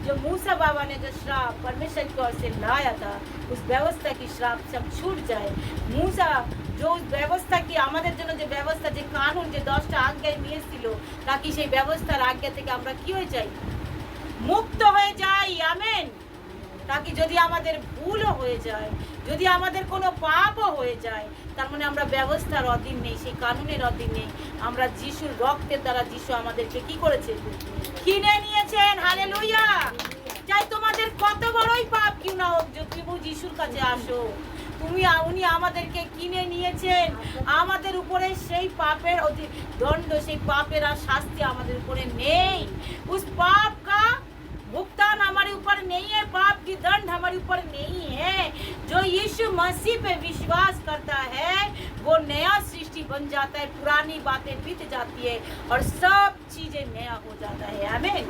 जो मूसा बाबा ने जो श्राप परमेश्वर की ओर से लाया था, उस व्यवस्था की श्राप सब छूट जाए। मूसा जो व्यवस्था की আমাদের জন্য যে ব্যবস্থা যে কানুন যে 10টা আজ্ঞা নিয়েছিল, তাকি সেই ব্যবস্থার আজ্ঞা থেকে আমরা কি হয়ে যাই, মুক্ত হয়ে যাই। আমেন। তাকি যদি আমাদের ভুলও হয়ে যায়, যদি আমাদের কোনো পাপও হয়ে যায়, তার মানে আমরা ব্যবস্থার অধীন নেই, সেই কানুনের অধীন নেই। আমরা যিশুর রক্তের দ্বারা যিশু আমাদেরকে কি করেছে, কিনে নিয়েছেন। হালেলুয়া। চাই তোমাদের কত বড়ই পাপ কিউ না হোক, যদি তুমি যিশুর কাছে আসো, উনি আমাদেরকে কিনে নিয়েছেন। আমাদের উপরে সেই পাপের দণ্ড, সেই পাপের আর শাস্তি আমাদের উপরে নেই। उस पाप का भुगतान हमारे ऊपर नहीं है, पाप की दंड हमारे ऊपर नहीं है। जो यीशु मसीह पे विश्वास करता है वो नया सृष्टि बन जाता है, पुरानी बातें बीत जाती है और सब चीजें नया हो जाता है। आमीन।